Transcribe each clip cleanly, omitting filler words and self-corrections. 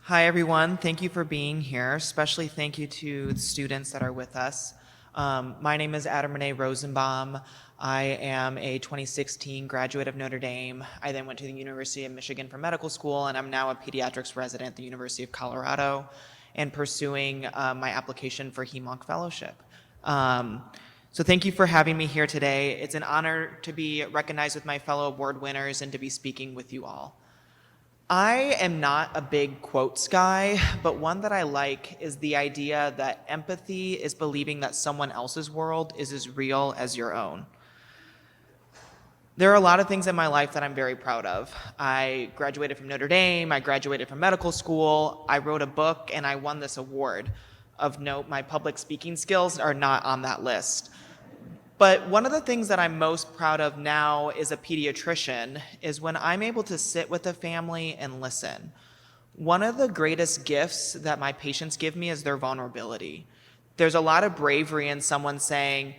Hi, everyone. Thank you for being here. Especially thank you to the students that are with us. My name is Rene Rosenbaum. I am a 2016 graduate of Notre Dame. I then went to the University of Michigan for medical school, and I'm now a pediatrics resident at the University of Colorado and pursuing my application for HEMONC fellowship. So thank you for having me here today. It's an honor to be recognized with my fellow award winners and to be speaking with you all. I am not a big quotes guy, but one that I like is the idea that empathy is believing that someone else's world is as real as your own. There are a lot of things in my life that I'm very proud of. I graduated from Notre Dame, I graduated from medical school, I wrote a book, and I won this award. Of note, my public speaking skills are not on that list. But one of the things that I'm most proud of now as a pediatrician is when I'm able to sit with a family and listen. One of the greatest gifts that my patients give me is their vulnerability. There's a lot of bravery in someone saying,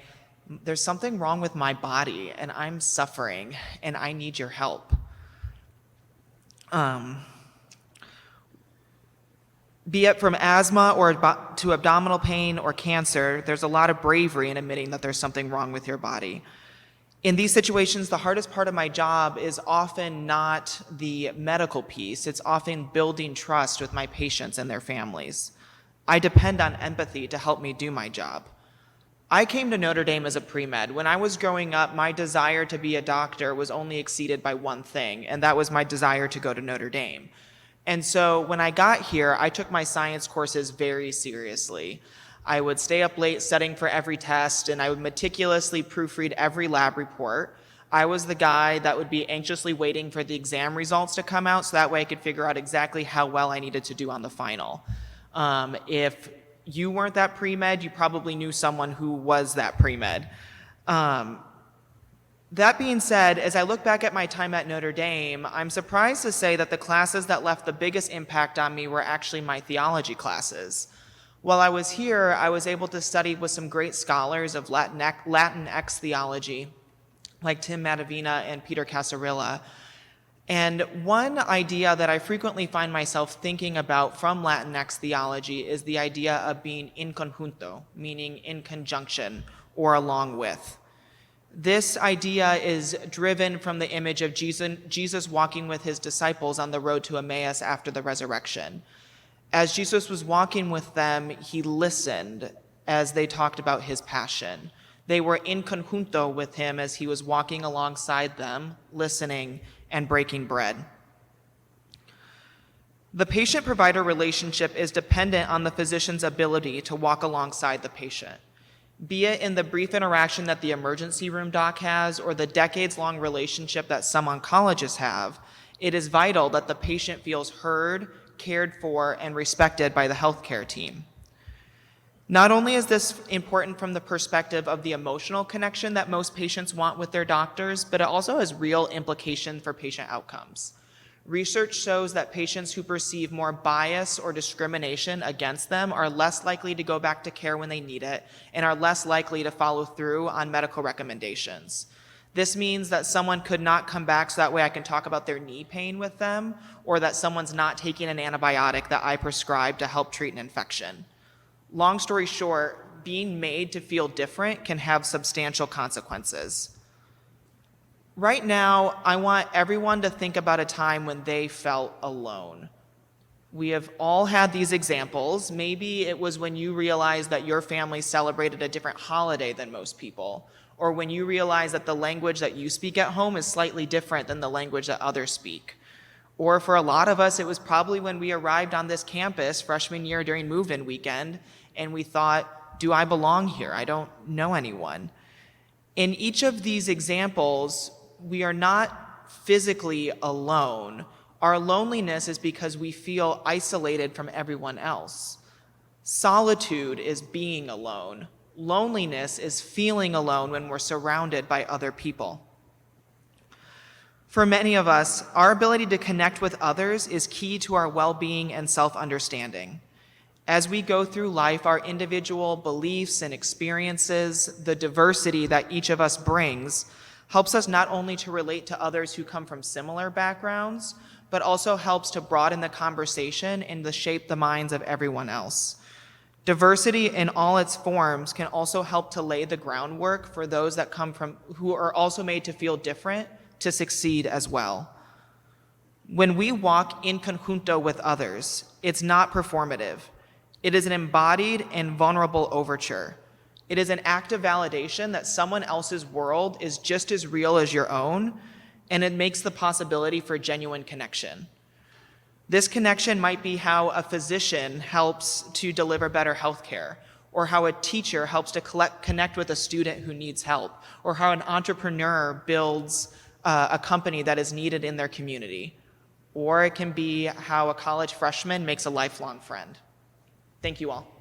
there's something wrong with my body and I'm suffering and I need your help. Be it from asthma or to abdominal pain or cancer, there's a lot of bravery in admitting that there's something wrong with your body. In these situations, the hardest part of my job is often not the medical piece. It's often building trust with my patients and their families. I depend on empathy to help me do my job. I came to Notre Dame as a pre-med. When I was growing up, my desire to be a doctor was only exceeded by one thing, and that was my desire to go to Notre Dame. And so when I got here, I took my science courses very seriously. I would stay up late studying for every test, and I would meticulously proofread every lab report. I was the guy that would be anxiously waiting for the exam results to come out so that way I could figure out exactly how well I needed to do on the final. If you weren't that pre-med, you probably knew someone who was that pre-med. That being said, as I look back at my time at Notre Dame, I'm surprised to say that the classes that left the biggest impact on me were actually my theology classes. While I was here, I was able to study with some great scholars of Latinx theology, like Tim Matavina and Peter Casarilla. And one idea that I frequently find myself thinking about from Latinx theology is the idea of being in conjunto, meaning in conjunction or along with. This idea is driven from the image of Jesus walking with his disciples on the road to Emmaus after the resurrection. As Jesus was walking with them, he listened as they talked about his passion. They were in conjunto with him as he was walking alongside them, listening and breaking bread. The patient-provider relationship is dependent on the physician's ability to walk alongside the patient. Be it in the brief interaction that the emergency room doc has or the decades-long relationship that some oncologists have, it is vital that the patient feels heard, cared for, and respected by the healthcare team. Not only is this important from the perspective of the emotional connection that most patients want with their doctors, but it also has real implications for patient outcomes. Research shows that patients who perceive more bias or discrimination against them are less likely to go back to care when they need it and are less likely to follow through on medical recommendations. This means that someone could not come back so that way I can talk about their knee pain with them, or that someone's not taking an antibiotic that I prescribe to help treat an infection. Long story short, being made to feel different can have substantial consequences. Right now, I want everyone to think about a time when they felt alone. We have all had these examples. Maybe it was when you realized that your family celebrated a different holiday than most people, or when you realized that the language that you speak at home is slightly different than the language that others speak. Or for a lot of us, it was probably when we arrived on this campus freshman year during move-in weekend, and we thought, do I belong here? I don't know anyone. In each of these examples, we are not physically alone. Our loneliness is because we feel isolated from everyone else. Solitude is being alone. Loneliness is feeling alone when we're surrounded by other people. For many of us, our ability to connect with others is key to our well-being and self-understanding. As we go through life, our individual beliefs and experiences, the diversity that each of us brings, helps us not only to relate to others who come from similar backgrounds, but also helps to broaden the conversation and to shape the minds of everyone else. Diversity in all its forms can also help to lay the groundwork for those that come from, who are also made to feel different, to succeed as well. When we walk in conjunto with others, it's not performative. It is an embodied and vulnerable overture. It is an act of validation that someone else's world is just as real as your own, and it makes the possibility for genuine connection. This connection might be how a physician helps to deliver better healthcare, or how a teacher helps to connect with a student who needs help, or how an entrepreneur builds a company that is needed in their community. Or it can be how a college freshman makes a lifelong friend. Thank you all.